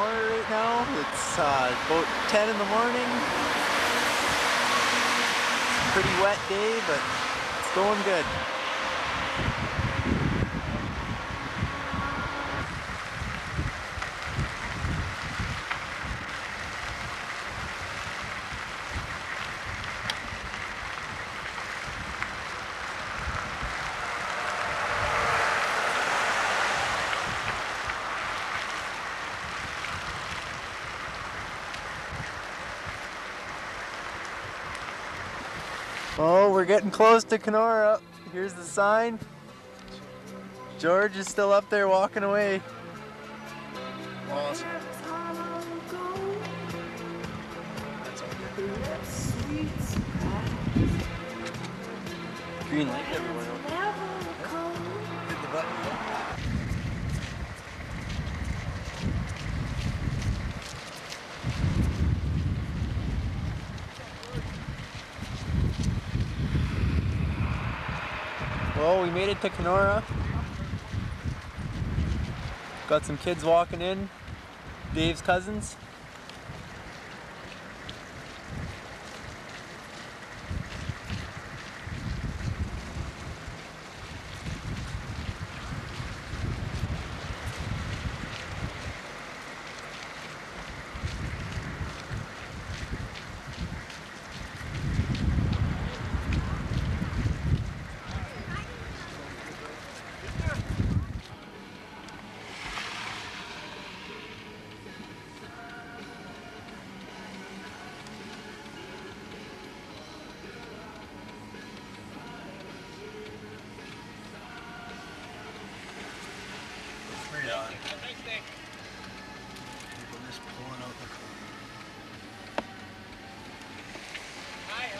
Kenora right now. It's about 10 in the morning. It's a pretty wet day, but it's going good. Oh, we're getting close to Kenora. Here's the sign. George is still up there walking away. Awesome. Green light, everyone. Hit the button. Well, we made it to Kenora. Got some kids walking in. Dave's cousins.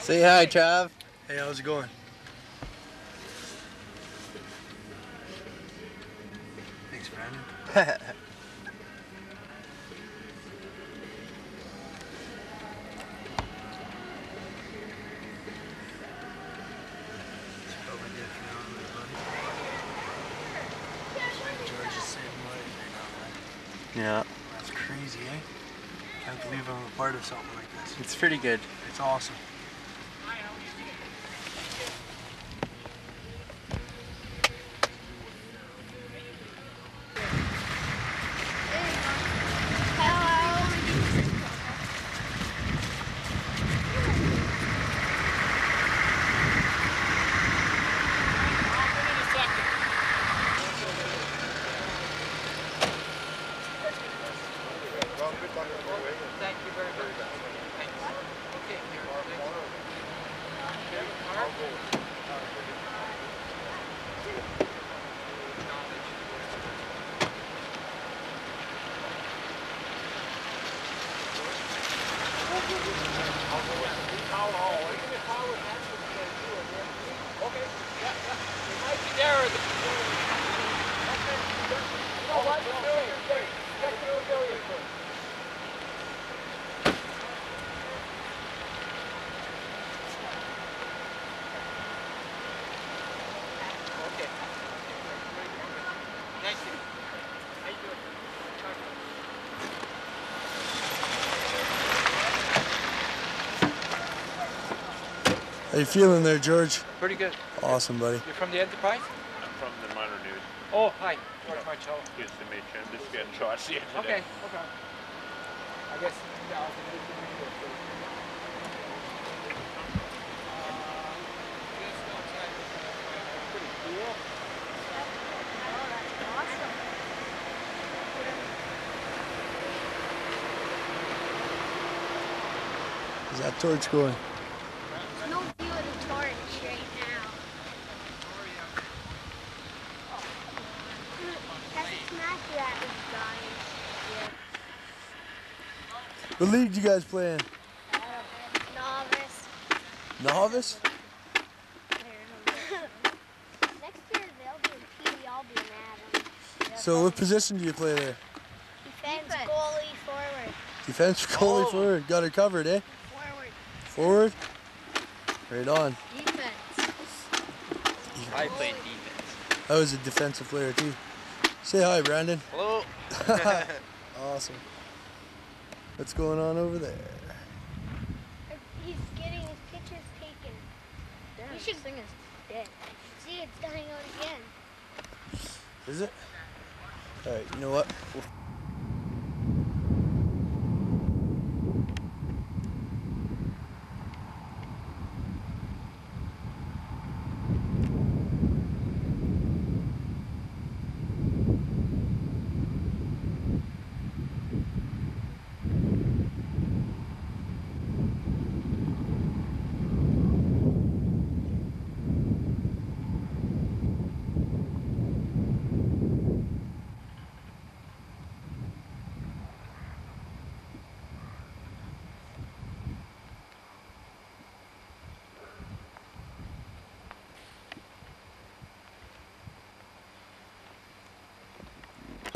Say hi, Trav. Hey, how's it going? Thanks, Brandon. Yeah. That's crazy, eh? Can't believe I'm a part of something like this. It's pretty good. It's awesome. Thank you very much. Thanks. Okay, here. Okay, yeah. It might be there. You know what? Get to the pavilion first. Thank you. How you doing? How you feeling there, George? Pretty good. Awesome, buddy. You're from the Enterprise? I'm from the Minor News. Oh, hi. George Marcello. Used to meet you. I'm just getting shots here today. Okay, okay. I guess, yeah, I'll be good to meet you. Pretty cool. How's that torch going? No view of the torch right now. That's a smash that was dying. What league you guys playing? Novice. Novice? Next year they'll be in PD, I'll be in Adam. So what position do you play there? Defense, goalie, forward. Defense, goalie, forward. Got her covered, eh? Forward. Forward? Right on. Defense. I played defense. I was a defensive player too. Say hi, Brandon. Hello. Awesome. What's going on over there? He's getting his pictures taken. Damn, We should- this thing is dead. See, it's dying out again. Is it? Alright, you know what?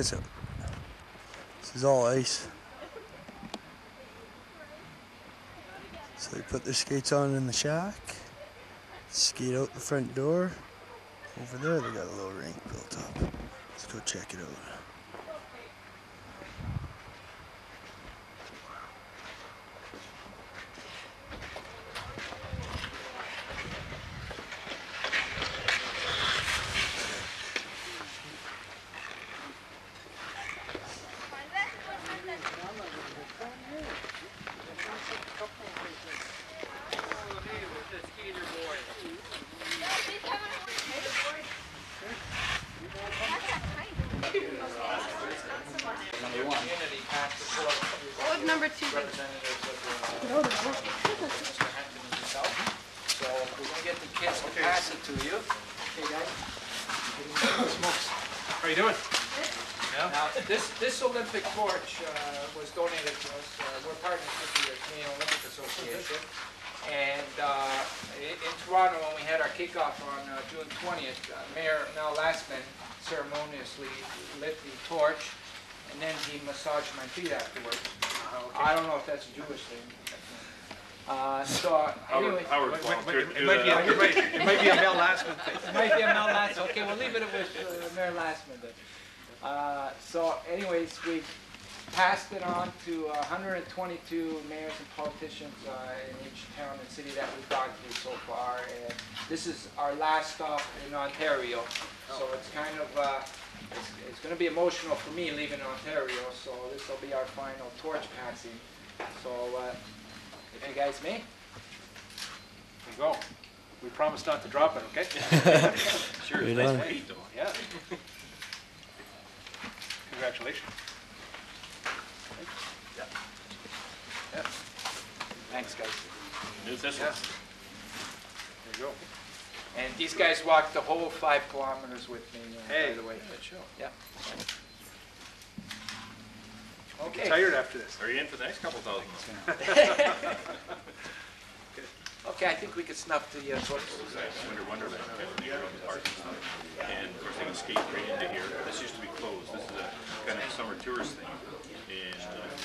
So, this is all ice. So they put their skates on in the shack, skate out the front door. Over there they got a little rink built up. Let's go check it out. What would number 2 be? So we're gonna get the kids to pass it to you. Okay, guys. How you doing? Now, this Olympic torch was donated to us. We're partners with the Canadian Olympic Association. And in Toronto, when we had our kickoff on June 20th, Mayor Mel Lastman ceremoniously lit the torch, and then he massaged my feet afterwards. I don't know if that's a Jewish thing. So anyway, Howard volunteered to It do might be that. it might be a Mel Lastman thing. it might be a Mel Lastman. Okay, we'll leave it with Mayor Lastman then. So anyways, we passed it on to 122 mayors and politicians in each town and city that we've gone through so far. And this is our last stop in Ontario. So it's kind of, it's going to be emotional for me leaving Ontario. So this will be our final torch passing. So if you guys may. Here you go. We promise not to drop it, okay? Sure, Right nice on. feet though. Yeah. Congratulations. Yeah. Thanks, guys. New this Yeah. one. There you go. And these guys walked the whole 5 kilometers with me, Hey. by the way. Yeah. Get Okay. tired after this. Are you in for the next couple thousand? Okay, I think we could snuff the torch. Winter Wonderland. And of course they can skate right into here. This used to be closed. This is a kind of summer tourist thing. And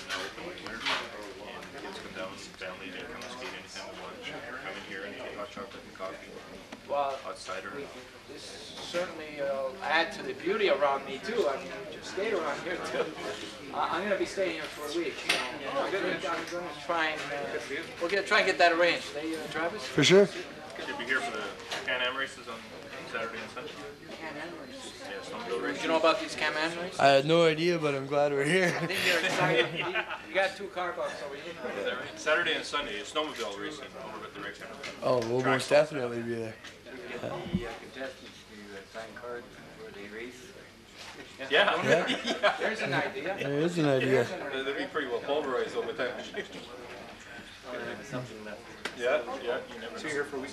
now open with winter. And kids come down with family, they come and skate anytime they want. Come in here and get hot chocolate and coffee. Well, Hot cider. this certainly add to the beauty around me too. I mean, I just stay around here too. I'm going to be staying here for a week. So I'm going to try and we're going to try and get that arranged. Hey, Travis? For sure. Should be here for the Can-Am races on Saturday and Sunday. Can-Am races. Yeah, snowmobile Do races. you know about these Can-Am races? I had no idea, but I'm glad we're here. I think you're excited. You got 2 car bucks over here. Is that right? Saturday and Sunday, it's snowmobile racing over at the rec center. Oh, we'll most definitely be there. The contestants to sign cards before they race. Yeah. Yeah, There's an idea. there is an idea. They'd be pretty well pulverized over time. Something that Yeah, yeah, you never So you're here for a week?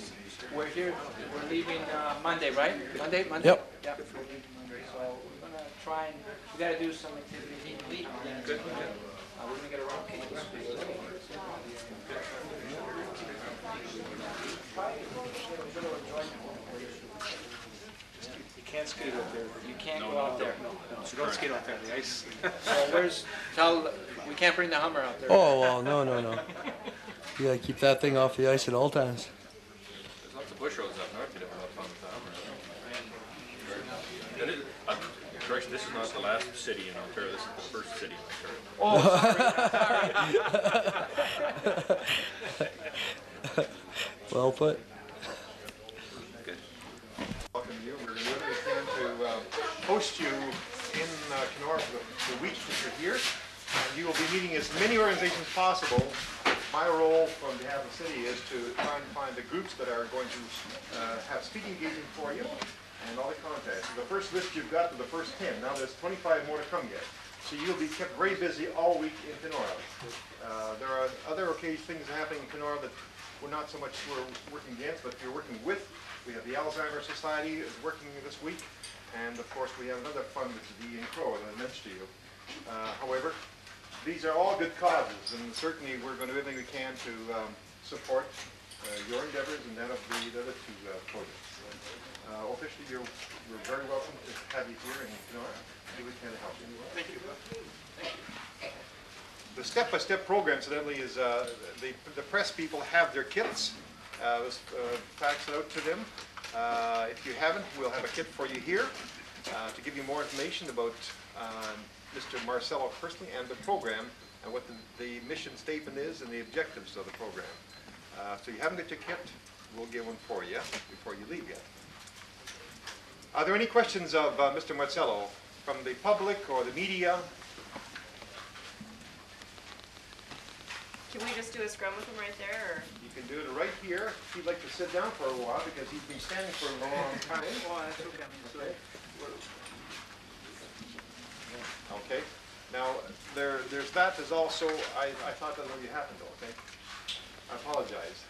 We're here, we're leaving Monday, right? Monday? Yep. Yeah, we're leaving Monday. So we're going to try and, we got to do some activities. Good. We're going to get around King. You can't skate out there. You can't go out there. So don't skate out there. The ice. So we can't bring the Hummer out there. Oh, well, no. You gotta keep that thing off the ice at all times. There's lots of bush roads up north you never have fun with the Hummer. Correction, this is not the last city in Ontario. This is the first city in Ontario. Oh, sorry. Well put. Welcome you. We're doing everything we can to host you in Kenora for the week that you're here. And you will be meeting as many organizations as possible. My role on behalf of the city is to try and find the groups that are going to have speaking engagement for you and all the contacts. So the first list you've got to the first 10. Now there's 25 more to come yet. So you'll be kept very busy all week in Kenora. There are other things happening in Kenora that we're not so much working against, but you're working with. We have the Alzheimer's Society is working this week, and of course we have another fund which is the Crow that I mentioned to you. However, these are all good causes, and certainly we're going to do everything we can to support your endeavors and that of the other two projects. Officially, we're very welcome to have you here in Kenora. Do what we can to help you. Thank you. Thank you. The step-by-step program, incidentally, is the press people have their kits. Fax it out to them. If you haven't, we'll have a kit for you here to give you more information about Mr. Marcello personally and the program and what the mission statement is and the objectives of the program. So you haven't got your kit, we'll get one for you before you leave yet. Are there any questions of Mr. Marcello from the public or the media? Can we just do a scrum with him right there? Or? You can do it right here. If he'd like to sit down for a while because he's been standing for a long time. Well, that's okay. Okay. Now, there's that. There's also, I thought that already happened, though, okay? I apologize.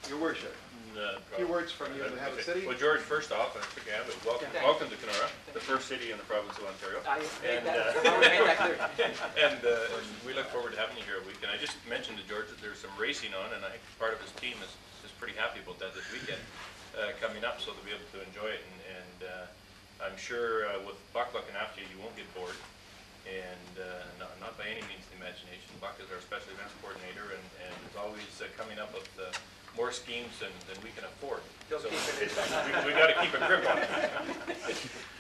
Your worship. A few words from you to have the city. Well, George, first off, I forget, but welcome to Kenora, the first city in the province of Ontario. And we look forward to having you here a week. And I just mentioned to George that there's some racing on, and I think part of his team is pretty happy about that this weekend coming up, so they'll be able to enjoy it. And I'm sure with Buck looking after you, you won't get bored. And not by any means the imagination. Buck is our special events coordinator and is always coming up with more schemes than we can afford. So we got to keep a grip on it.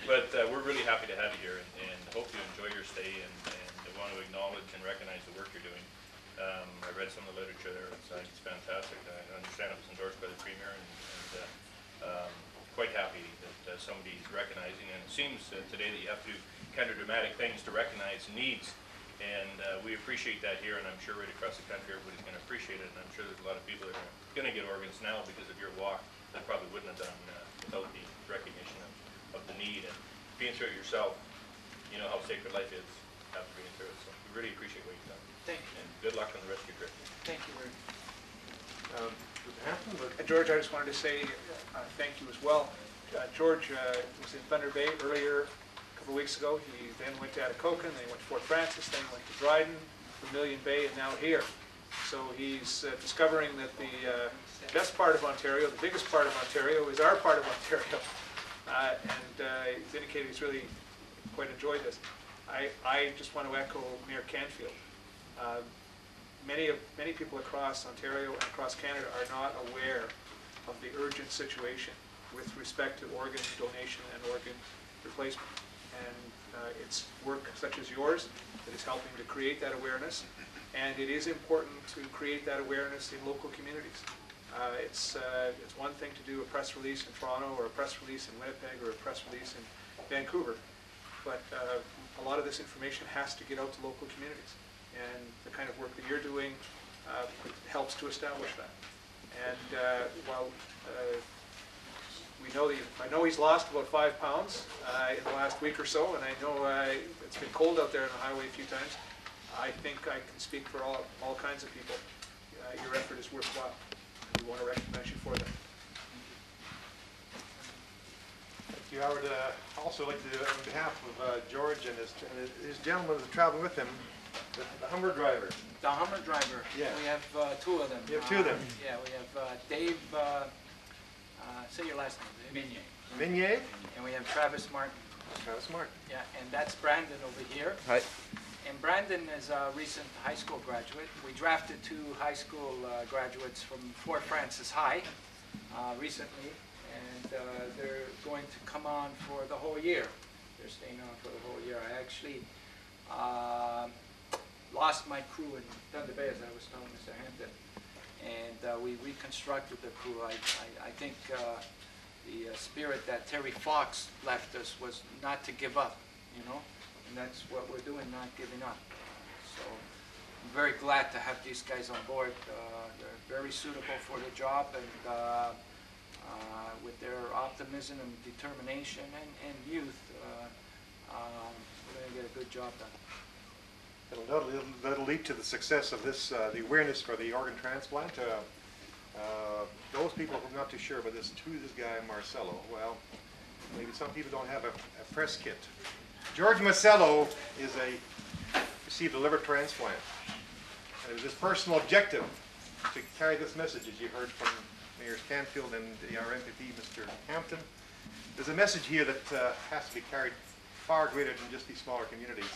But we're really happy to have you here and hope you enjoy your stay and want to acknowledge and recognize the work you're doing. I read some of the literature there. It's fantastic. I understand it was endorsed by the Premier and quite happy that somebody's recognizing. And it seems today that you have to do kind of dramatic things to recognize needs. And we appreciate that here, and I'm sure right across the country everybody's going to appreciate it. And I'm sure there's a lot of people that are going to get organs now because of your walk that probably wouldn't have done without the recognition of the need. And being through it yourself, you know how sacred life is after being through it. So we really appreciate what you've done. Thank you. And good luck on the rest of your trip. Thank you very much. George, I just wanted to say thank you as well. George was in Thunder Bay earlier a couple of weeks ago. He then went to Atikokan, then he went to Fort Francis, then he went to Dryden, Vermilion Bay, and now here. So he's discovering that the best part of Ontario, the biggest part of Ontario, is our part of Ontario. And he's indicated he's really quite enjoyed this. I just want to echo Mayor Canfield. Many people across Ontario and across Canada are not aware of the urgent situation with respect to organ donation and organ replacement. And it's work such as yours that is helping to create that awareness. And it is important to create that awareness in local communities. It's one thing to do a press release in Toronto or a press release in Winnipeg or a press release in Vancouver, but a lot of this information has to get out to local communities. And the kind of work that you're doing helps to establish that. And while I know he's lost about 5 pounds in the last week or so, and I know it's been cold out there on the highway a few times. I think I can speak for all kinds of people. Your effort is worthwhile, and we want to recognize you for that. Thank you, Howard. Also like to, on behalf of George and his gentleman that's traveling with him, the Hummer driver. The Hummer driver. Yeah. We have 2 of them. You have 2 of them. Yeah, we have Dave, say your last name. Minier. And we have Travis Martin. Travis Martin. Yeah, and that's Brandon over here. Hi. And Brandon is a recent high school graduate. We drafted 2 high school graduates from Fort Francis High recently, and they're going to come on for the whole year. they're staying on for the whole year. I actually lost my crew in Thunder Bay, as I was telling Mr. Hampton, and we reconstructed the crew. I think the spirit that Terry Fox left us was not to give up, you know, and that's what we're doing, not giving up. So I'm very glad to have these guys on board. They're very suitable for the job, and with their optimism and determination and youth, we're going to get a good job done. That'll lead to the success of this, the awareness for the organ transplant. Those people who are not too sure about this, who's this guy Marcello? Well, maybe some people don't have a press kit. George Marcello received a liver transplant. And it was his personal objective to carry this message, as you heard from Mayors Canfield and our MPP, Mr. Hampton. There's a message here that has to be carried far greater than just these smaller communities.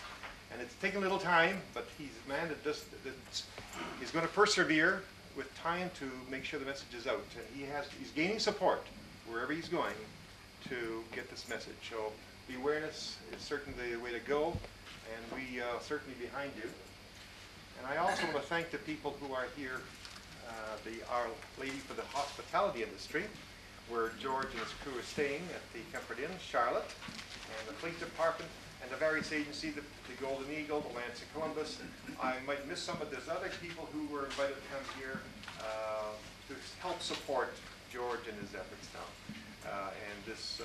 And it's taken a little time, but he's a man that he's going to persevere with time to make sure the message is out. And he's gaining support wherever he's going to get this message. So the awareness is certainly the way to go, and we certainly behind you. And I also want to thank the people who are here, Our Lady for the hospitality industry, where George and his crew are staying at the Comfort Inn, Charlotte, and the police department, and the various agencies, the Golden Eagle, the Lance of Columbus. I might miss some, but there's other people who were invited to come here to help support George in his efforts now. And this,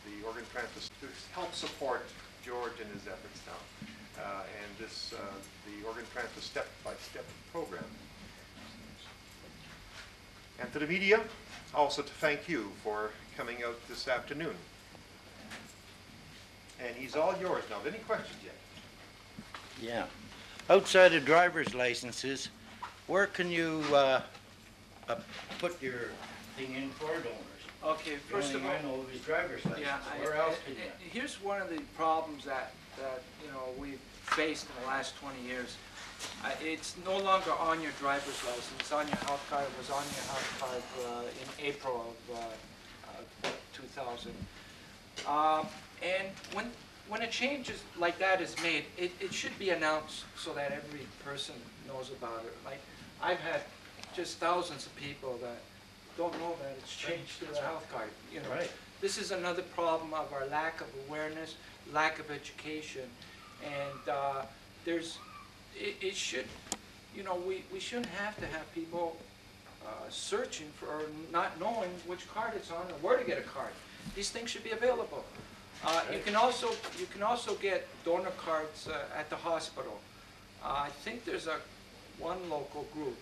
the organ transplant, to help support George in his efforts now. And this, the organ transplant step-by-step program. And to the media, also to thank you for coming out this afternoon. And he's all yours now. Any questions yet? Yeah. Outside of driver's licenses, where can you put your thing in for donors? Okay, first of all, I know is driver's license. yeah, Where else can you? Here's one of the problems that you know we've faced in the last 20 years. It's no longer on your driver's license. It's on your health card. It was on your health card in April of 2000. And when a change like that is made, it should be announced so that every person knows about it. Like, I've had just thousands of people that don't know that it's changed to the health card. You know, Right. This is another problem of our lack of awareness, lack of education, and it should, you know, we shouldn't have to have people searching for or not knowing which card it's on or where to get a card. These things should be available. You can also get donor cards at the hospital. I think there's one local group.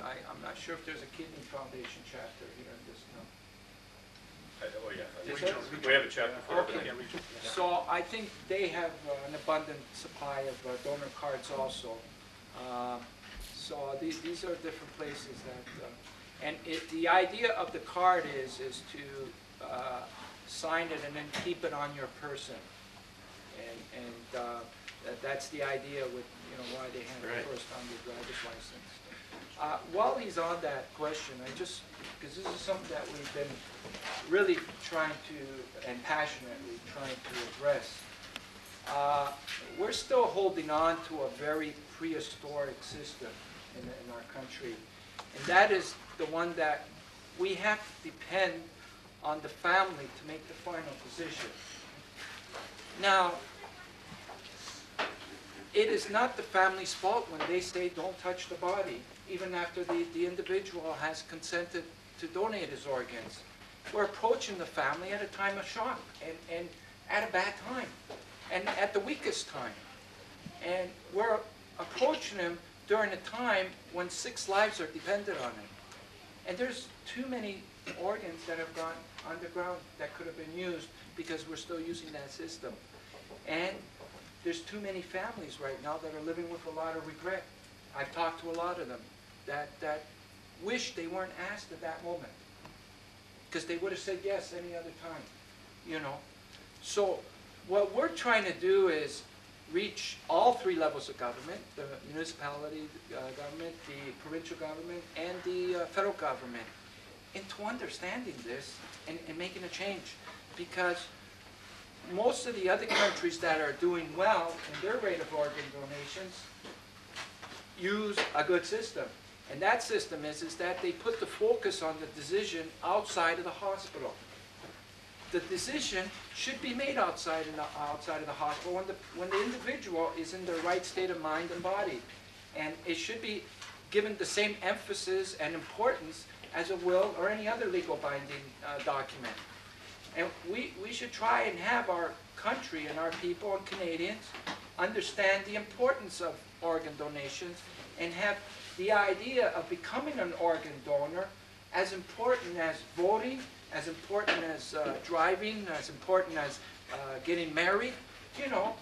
I'm not sure if there's a kidney foundation chapter here in this town. Oh yeah, we have a chapter for Okay. everything. So I think they have an abundant supply of donor cards also. So these are different places that, and the idea of the card is to sign it and then keep it on your person, and that's the idea with why they have it first on your driver's license. While he's on that question, because this is something that we've been really trying to, and passionately trying to address, we're still holding on to a very prehistoric system in our country, and that is the one that we have to depend on the family to make the final decision. Now, it is not the family's fault when they say don't touch the body, even after the individual has consented to donate his organs. We're approaching the family at a time of shock and at a bad time and at the weakest time. And we're approaching them during a time when 6 lives are dependent on it. And there's too many organs that have gone underground that could have been used because we're still using that system. And there's too many families right now that are living with a lot of regret. I've talked to a lot of them that wish they weren't asked at that moment, because they would have said yes any other time, So what we're trying to do is reach all 3 levels of government, the municipality government, the provincial government, and the federal government, into understanding this and making a change. Because most of the other countries that are doing well in their rate of organ donations use a good system. And that system is that they put the focus on the decision outside of the hospital. The decision should be made outside of the hospital when the individual is in the right state of mind and body. And it should be given the same emphasis and importance as a will or any other legal binding document. And we should try and have our country and our people and Canadians understand the importance of organ donations and have the idea of becoming an organ donor as important as voting, as important as driving, as important as getting married. You know,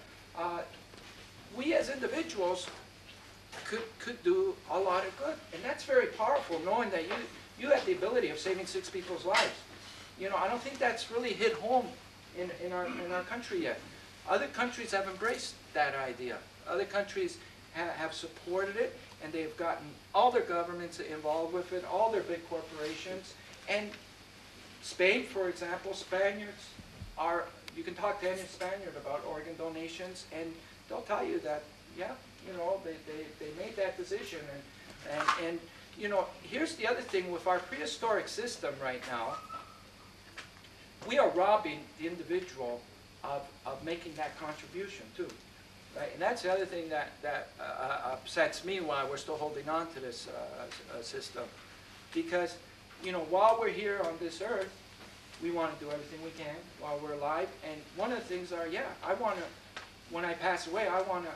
we as individuals could do a lot of good. And that's very powerful, knowing that you have the ability of saving 6 people's lives. You know, I don't think that's really hit home in our country yet. Other countries have embraced that idea. Other countries have supported it, and they've gotten all their governments involved with it, all their big corporations. And Spain, for example, Spaniards are, you can talk to any Spaniard about organ donations, and they'll tell you that, yeah, you know, they made that decision. And you know, here's the other thing with our prehistoric system right now. We are robbing the individual of making that contribution too, right? And that's the other thing that upsets me why we're still holding on to this system. Because, you know, while we're here on this earth, we want to do everything we can while we're alive. And one of the things are, yeah, I want to, when I pass away, I want to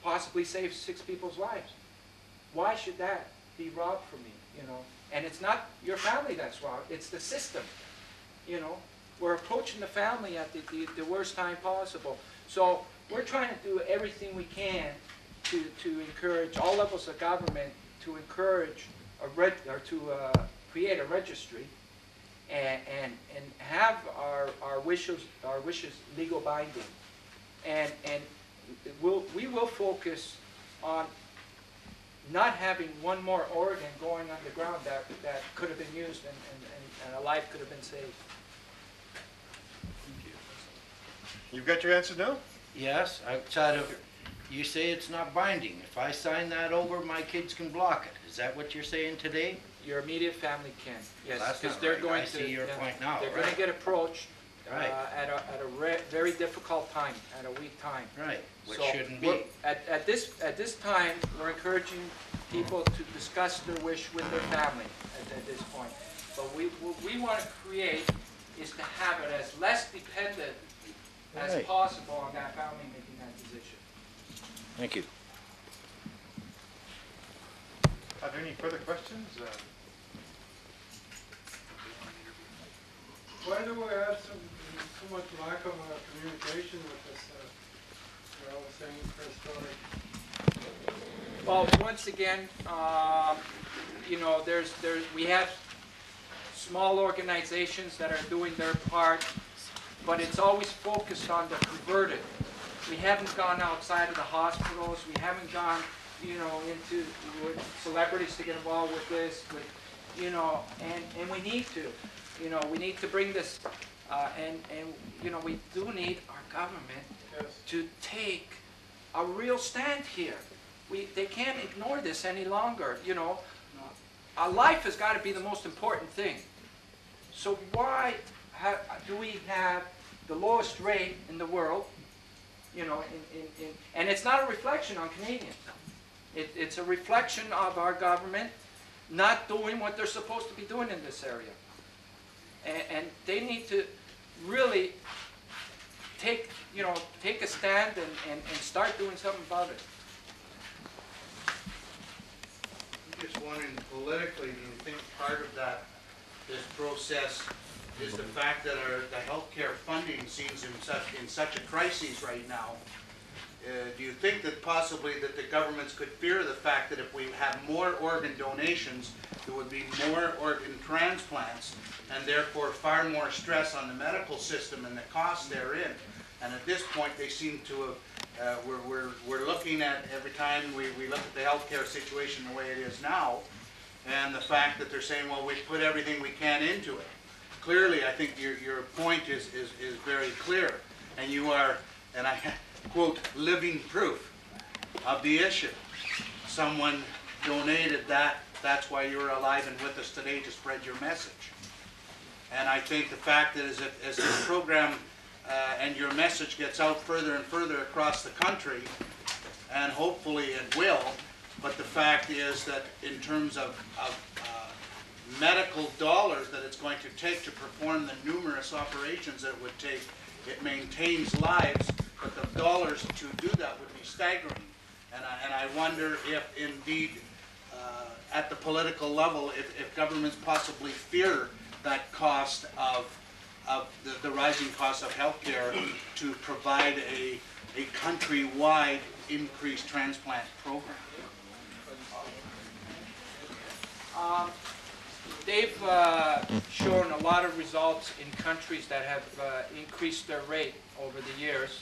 possibly save 6 people's lives. Why should that be robbed from me, you know? And it's not your family that's robbed, it's the system. You know, we're approaching the family at the worst time possible. So we're trying to do everything we can to encourage all levels of government to encourage to create a registry and have our wishes legal binding. And we will focus on not having one more organ going underground that could have been used and a life could have been saved. You've got your answer now? Yes, outside of, you say it's not binding. If I sign that over, my kids can block it. Is that what you're saying today? Your immediate family can, yes, Well, because that's they're not right. going I to. see your point now, They're going right. to get approached Right. at a very difficult time, at a weak time. Right, which So shouldn't be. at this time, we're encouraging people to discuss their wish with their family at this point. But what we want to create is to have it as less dependent as Right. possible on that family making that decision. Thank you. Are there any further questions? Why do we have so much lack of communication with this, we're all saying prehistoric? Well, once again, you know, we have small organizations that are doing their part, but it's always focused on the converted. We haven't gone outside of the hospitals. We haven't gone, you know, into with celebrities to get involved with this, you know, and we need to. You know, we need to bring this, and you know, we do need our government to take a real stand here. They can't ignore this any longer. You know, our life has got to be the most important thing. So why do we have the lowest rate in the world? You know, and it's not a reflection on Canadians. It's a reflection of our government not doing what they're supposed to be doing in this area. And they need to really take a stand and start doing something about it. I'm just wondering, politically, do you think part of this process is the fact that the healthcare funding seems in such a crisis right now? Do you think that possibly that the governments could fear the fact that if we have more organ donations, there would be more organ transplants, and therefore far more stress on the medical system and the costs therein? And at this point, they seem to have, we're looking at, every time we look at the healthcare situation the way it is now, and the fact that they're saying, well, we put everything we can into it. clearly, I think your point is very clear, and you are, and I quote, living proof of the issue. Someone donated that. That's why you're alive and with us today, to spread your message. And I think the fact that as this program and your message gets out further and further across the country, and hopefully it will, but the fact is that in terms of medical dollars that it's going to take to perform the numerous operations that it would take, it maintains lives, but the dollars to do that would be staggering. And I wonder if indeed at the political level, if governments possibly fear that cost of the rising cost of healthcare to provide a countrywide increased transplant program. They've shown a lot of results in countries that have increased their rate over the years,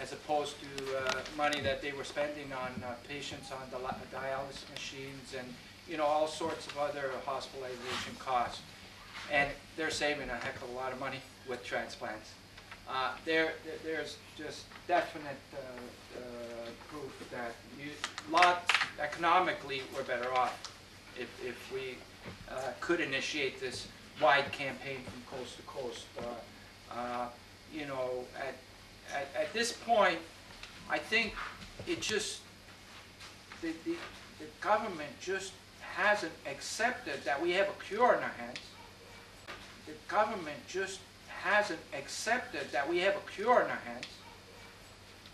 as opposed to money that they were spending on patients on dialysis machines and all sorts of other hospitalization costs. And they're saving a heck of a lot of money with transplants. There's just definite proof that economically we're better off if we could initiate this wide campaign from coast to coast. At this point, I think it just, the government just hasn't accepted that we have a cure in our hands. The government just hasn't accepted that we have a cure in our hands,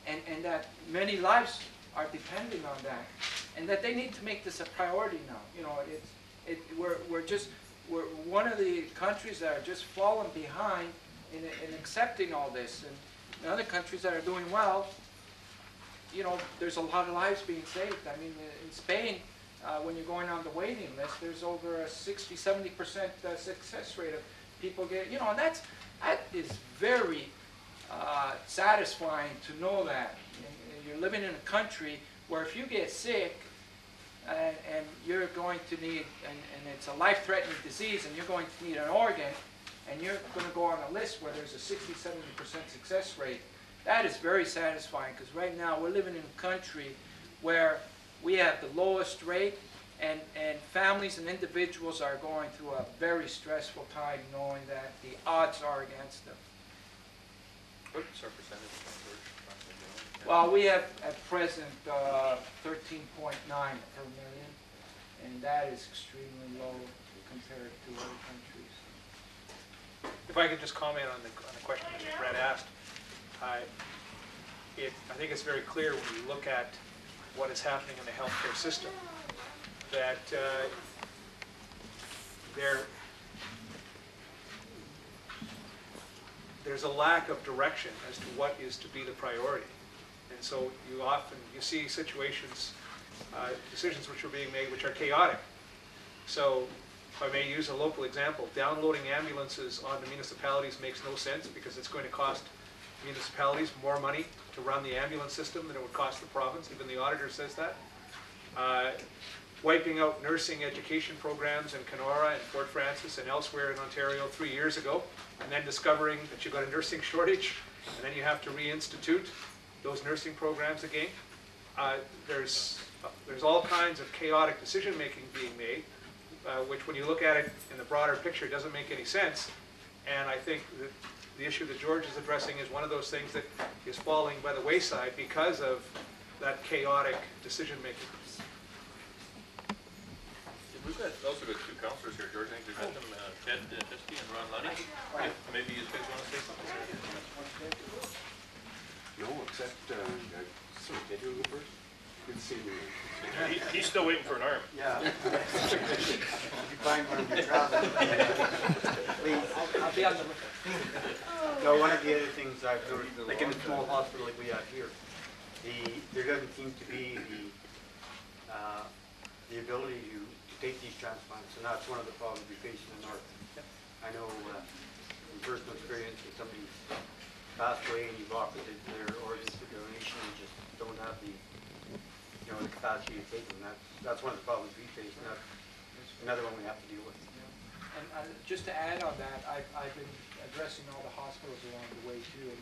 and that many lives are depending on that, and that they need to make this a priority now. We're one of the countries that are just falling behind in accepting all this, and in other countries that are doing well, there's a lot of lives being saved. I mean, in Spain, when you're going on the waiting list, there's over a 60–70% success rate of people getting, and that is very satisfying to know that. You're living in a country where if you get sick and you're going to need, and it's a life-threatening disease, and you're going to need an organ, and you're going to go on a list where there's a 60–70% success rate, that is very satisfying, because right now we're living in a country where we have the lowest rate, and families and individuals are going through a very stressful time knowing that the odds are against them. What's our percentage? Well, we have at present 13.9 per million, and that is extremely low compared to other countries. If I could just comment on the question that Brett asked, I think it's very clear when you look at what is happening in the healthcare system that there's a lack of direction as to what is to be the priority. And so you see situations, decisions which are being made which are chaotic. So if I may use a local example, downloading ambulances onto municipalities makes no sense, because it's going to cost municipalities more money to run the ambulance system than it would cost the province. Even the auditor says that. Wiping out nursing education programs in Kenora and Fort Francis and elsewhere in Ontario 3 years ago, and then discovering that you've got a nursing shortage, and then you have to reinstitute those nursing programs again. There's all kinds of chaotic decision-making being made, which when you look at it in the broader picture doesn't make any sense. And I think that the issue that George is addressing is one of those things that is falling by the wayside because of that chaotic decision-making. We've also got two councillors here, George. I think we've had them, Ted Esty and Ron Lunny. Right. Maybe you guys want to say something? No, except, sorry, Ted, you go first? Good to see you. He's still waiting for an arm. Yeah. You find one of your trousers. Please. I'll be on the No, one of the other things I've noticed, like in a small hospital like we have here, there doesn't seem to be the ability to take these transplants, and that's one of the problems we face in the north. I know from personal experience, if somebody's passed away and you've offered their organs for donation, you just don't have the the capacity to take them. That's one of the problems we face, and that's another one we have to deal with. just to add on that, I've been addressing all the hospitals along the way too, and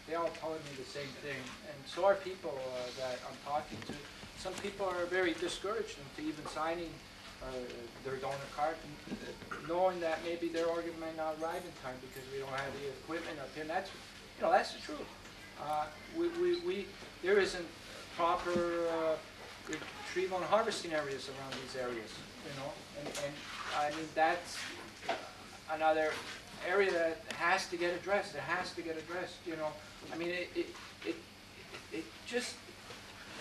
they all telling me the same thing, and so are people that I'm talking to. Some people are very discouraged into even signing their donor card, knowing that maybe their organ may not arrive in time because we don't have the equipment up here. And that's, you know, that's the truth. There isn't proper retrieval and harvesting areas around these areas, you know, and I mean that's another area that has to get addressed. It has to get addressed, you know. I mean, it just,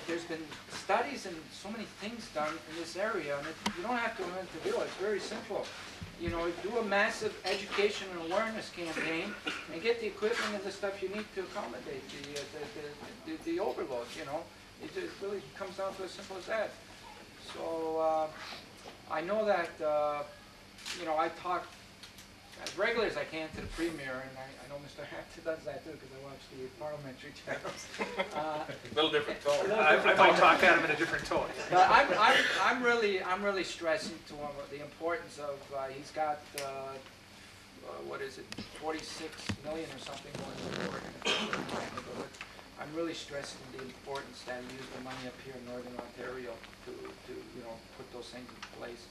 there's been studies and so many things done in this area, and you don't have to learn to do it. It's very simple. You know, do a massive education and awareness campaign, and get the equipment and the stuff you need to accommodate the overload. You know, it really comes down to as simple as that. So I know that you know, I talk as regularly as I can to the Premier, and I know Mr. Hampton does that too, because I watch the parliamentary channels. A little different tone. I might talk at him in a different tone. But I'm really stressing to him the importance of he's got what is it, 46 million or something going to the organization. I'm really stressing the importance that we use the money up here in Northern Ontario to you know, put those things in place.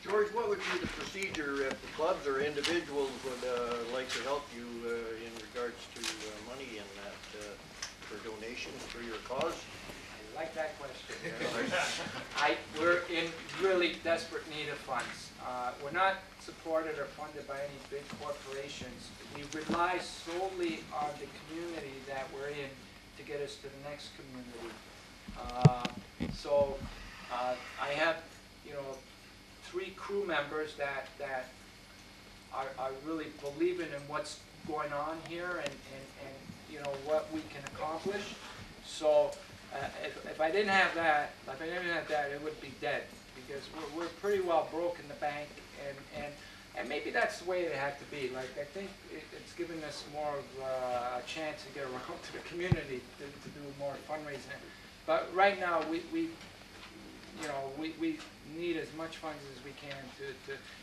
George, what would be the procedure if the clubs or individuals would like to help you in regards to money and that for donations for your cause? I like that question. We're in really desperate need of funds. We're not supported or funded by any big corporations. We rely solely on the community that we're in to get us to the next community. So I have, you know, 3 crew members that are really believing in what's going on here and you know, what we can accomplish. So if I didn't have that, it would be dead, because we're pretty well broke in the bank, and maybe that's the way it had to be. Like, I think it's given us more of a chance to get around to the community to do more fundraising. But right now we need as much funds as we can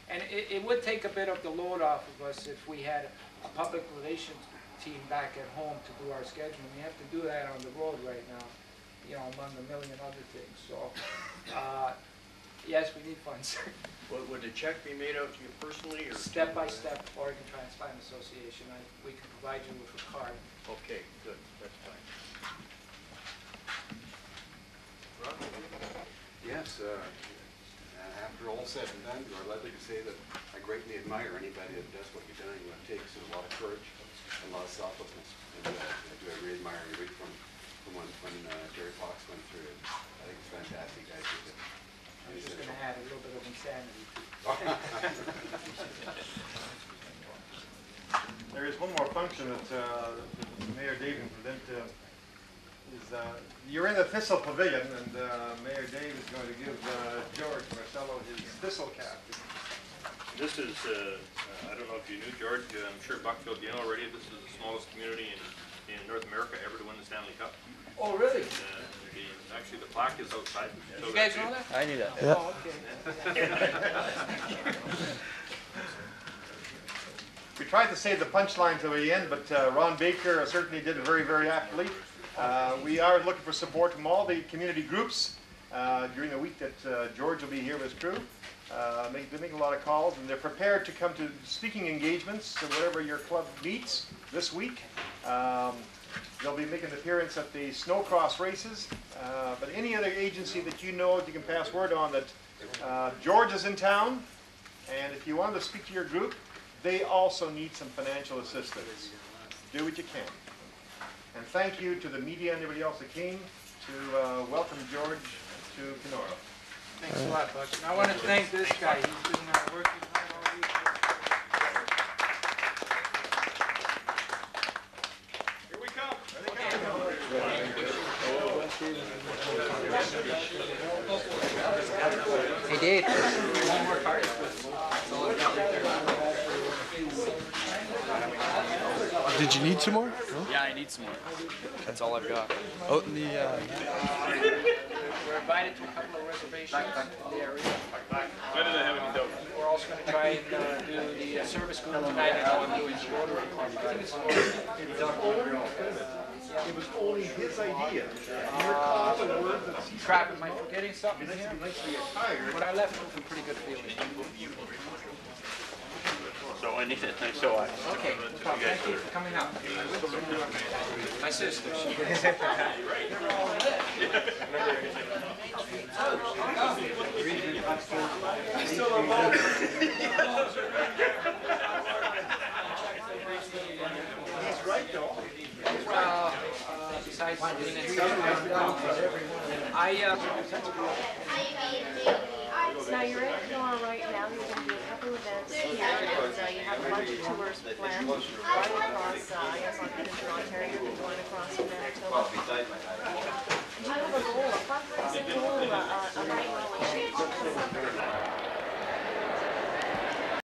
and it would take a bit of the load off of us if we had a public relations team back at home to do our scheduling. We have to do that on the road right now, you know, among a million other things. So yes, we need funds. Would a check be made out to you personally, or step by step? Oregon Transplant Association. We can provide you with a card. Okay, good. That's fine. Ron? Yes, after all said and done, I'd like to say that I greatly admire anybody that does what you're doing. It takes a lot of courage and a lot of selflessness. And I really admire you right from when Jerry Fox went through it. I think it's fantastic, guys. I was just going to add a little bit of insanity too. There is one more function that Mayor Dave can present. You're in the Thistle Pavilion, and Mayor Dave is going to give George Marcello his Thistle cap. This is, I don't know if you knew, George, I'm sure Buckfield, you know already, this is the smallest community in North America ever to win the Stanley Cup. Oh, really? Actually, the plaque is outside. You guys know that? I knew that. Yeah. Oh, okay. We tried to save the punchline till the end, but Ron Baker certainly did it very, very aptly. We are looking for support from all the community groups during the week that George will be here with his crew. They make a lot of calls, and they're prepared to come to speaking engagements, so whatever your club meets this week. They'll be making an appearance at the snowcross races, but any other agency that you know, you can pass word on that George is in town, and if you want to speak to your group, they also need some financial assistance. Do what you can. And thank you to the media and everybody else that came to welcome George to Kenora. Thanks a lot, Buck. And I want to thank this guy. He's been working hard all week. Here we come. Hey, Dave. One more card. Did you need some more? Yeah, I need some more. That's all I've got. Out in the We're invited to a couple of reservations in the area. Why did I have any doubt? We're also going to try and do the service group tonight. I know I'm doing the Rotary. I think it's It was only his idea. Your call and words that he crap. Am I forgetting something here? nicely attired. But I left with a pretty good feeling. So I need to, so I. Okay, no problem. Thank you for coming out. My sister. He's right though. Well, besides being in Now you're in Kenora right now. You're going to do a couple events here, and you have a bunch of tours planned. Going across, I guess, on Eastern Ontario, you're going across to Manitoba. Do you have a goal, a fundraising goal, a night rolling?